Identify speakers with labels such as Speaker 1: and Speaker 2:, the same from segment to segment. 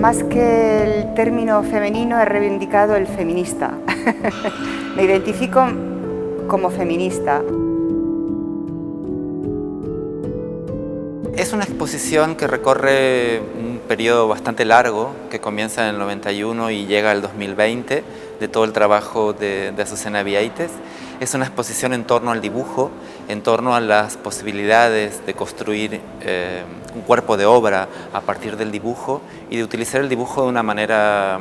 Speaker 1: más que el término femenino he reivindicado el feminista. Me identifico como feminista.
Speaker 2: Es una exposición que recorre un periodo bastante largo, que comienza en el 91 y llega al 2020, de todo el trabajo de Azucena Vieites. Es una exposición en torno al dibujo, en torno a las posibilidades de construir un cuerpo de obra a partir del dibujo y de utilizar el dibujo de una manera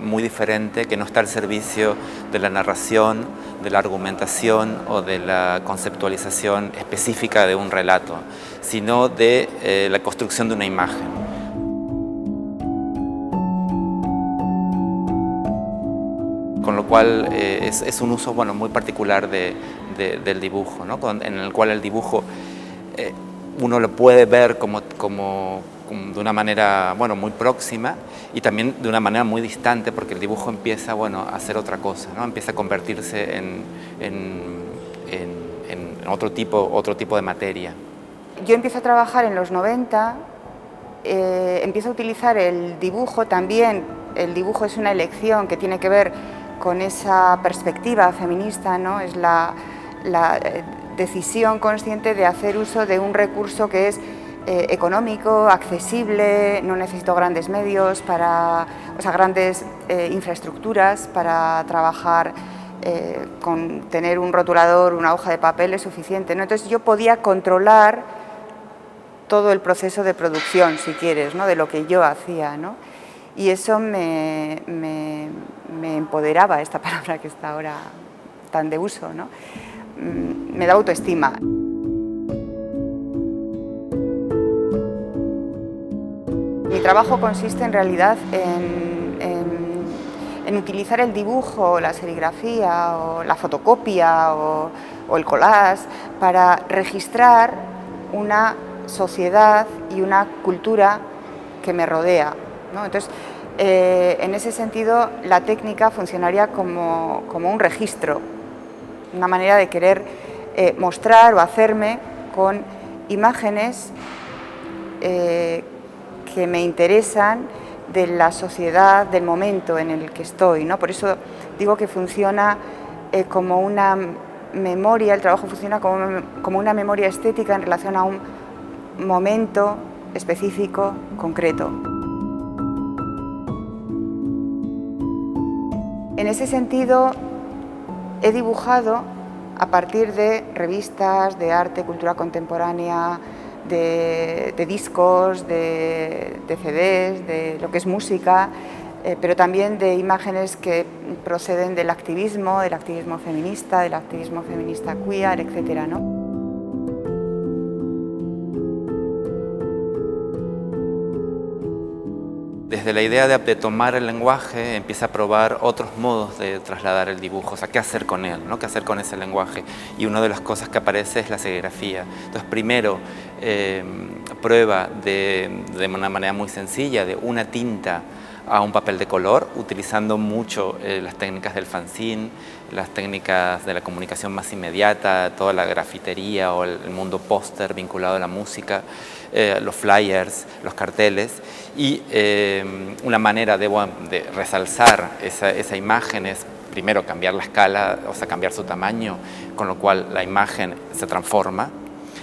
Speaker 2: muy diferente, que no está al servicio de la narración, de la argumentación o de la conceptualización específica de un relato, sino de la construcción de una imagen. Con lo cual es un uso muy particular del dibujo, ¿no? En el cual el dibujo uno lo puede ver como de una manera muy próxima y también de una manera muy distante, porque el dibujo empieza a hacer otra cosa, ¿no? Empieza a convertirse en otro tipo de materia.
Speaker 1: Yo empiezo a trabajar en los 90, empiezo a utilizar el dibujo también. El dibujo es una elección que tiene que ver con esa perspectiva feminista, ¿no? Es la decisión consciente de hacer uso de un recurso que es económico, accesible, no necesito grandes medios, grandes infraestructuras para trabajar. Con tener un rotulador, una hoja de papel es suficiente, ¿no? Entonces yo podía controlar todo el proceso de producción, si quieres, ¿no? De lo que yo hacía, ¿no? Y eso me empoderaba, esta palabra que está ahora tan de uso, ¿no? Me da autoestima. Mi trabajo consiste en realidad en utilizar el dibujo, la serigrafía, o la fotocopia o el collage para registrar una sociedad y una cultura que me rodea, ¿no? Entonces, en ese sentido, la técnica funcionaría como un registro, una manera de querer mostrar o hacerme con imágenes que me interesan de la sociedad, del momento en el que estoy, ¿no? Por eso digo que funciona como una memoria, el trabajo funciona como una memoria estética en relación a un momento específico, concreto. En ese sentido, he dibujado a partir de revistas de arte, cultura contemporánea, de discos, de CDs, de lo que es música, pero también de imágenes que proceden del activismo feminista, del activismo feminista queer, etc., ¿no?
Speaker 2: Desde la idea de tomar el lenguaje, empieza a probar otros modos de trasladar el dibujo, o sea, qué hacer con él, ¿no? Qué hacer con ese lenguaje. Y una de las cosas que aparece es la serigrafía. Entonces, primero, prueba de una manera muy sencilla de una tinta a un papel de color, utilizando mucho las técnicas del fanzine, las técnicas de la comunicación más inmediata, toda la grafitería o el mundo póster vinculado a la música, los flyers, los carteles, y una manera de resalzar esa imagen es primero cambiar la escala, o sea, cambiar su tamaño, con lo cual la imagen se transforma.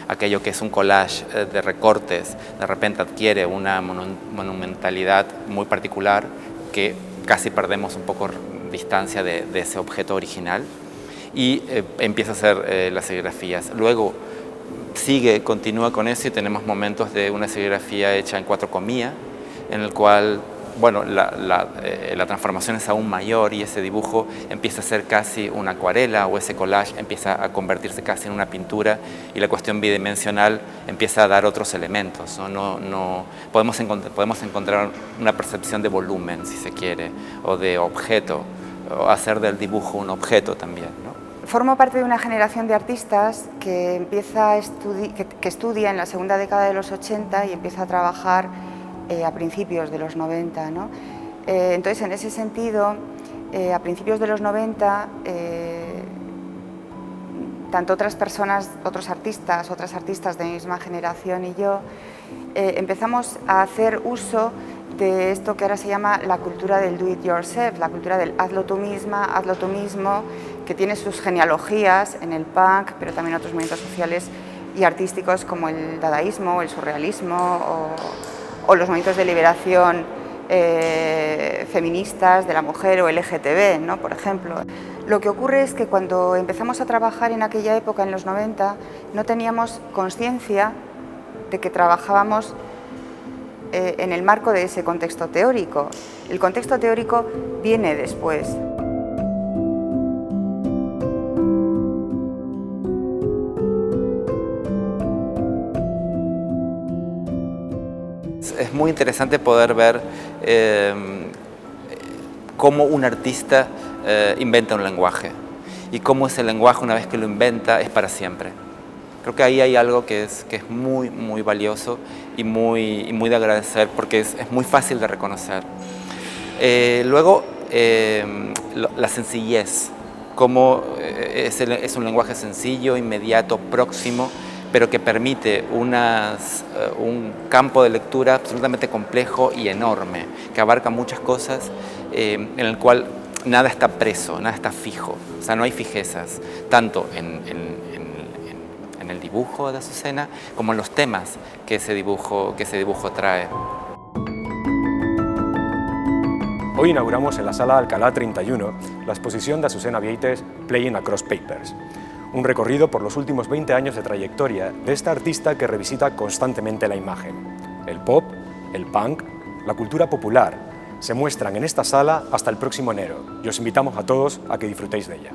Speaker 2: Aquello que es un collage de recortes, de repente adquiere una monumentalidad muy particular que casi perdemos un poco distancia de ese objeto original, y empieza a hacer las serigrafías. Luego continúa con eso y tenemos momentos de una serigrafía hecha en 4,0, en el cual la transformación es aún mayor y ese dibujo empieza a ser casi una acuarela, o ese collage empieza a convertirse casi en una pintura, y la cuestión bidimensional empieza a dar otros elementos, ¿no? Podemos encontrar una percepción de volumen, si se quiere, o de objeto, o hacer del dibujo un objeto también, ¿no?
Speaker 1: Formo parte de una generación de artistas que que estudia en la segunda década de los 80 y empieza a trabajar a principios de los 90, ¿no? Entonces, en ese sentido, a principios de los 90, tanto otras personas, otras artistas de mi misma generación y yo, empezamos a hacer uso de esto que ahora se llama la cultura del do it yourself, la cultura del hazlo tú misma, hazlo tú mismo, que tiene sus genealogías en el punk, pero también otros movimientos sociales y artísticos como el dadaísmo, el surrealismo o los movimientos de liberación feministas de la mujer o LGTB, ¿no? Por ejemplo. Lo que ocurre es que cuando empezamos a trabajar en aquella época, en los 90, no teníamos conciencia de que trabajábamos en el marco de ese contexto teórico. El contexto teórico viene después.
Speaker 2: Es muy interesante poder ver cómo un artista inventa un lenguaje y cómo ese lenguaje, una vez que lo inventa, es para siempre. Creo que ahí hay algo que es muy, muy valioso y muy de agradecer, porque es muy fácil de reconocer. Luego, la sencillez, cómo es un lenguaje sencillo, inmediato, próximo, pero que permite un campo de lectura absolutamente complejo y enorme, que abarca muchas cosas, en el cual nada está preso, nada está fijo, o sea, no hay fijezas, tanto en el dibujo de Azucena como en los temas que ese dibujo trae.
Speaker 3: Hoy inauguramos en la Sala Alcalá 31 la exposición de Azucena Vieites Playing Across Papers, un recorrido por los últimos 20 años de trayectoria de esta artista que revisita constantemente la imagen. El pop, el punk, la cultura popular se muestran en esta sala hasta el próximo enero y os invitamos a todos a que disfrutéis de ella.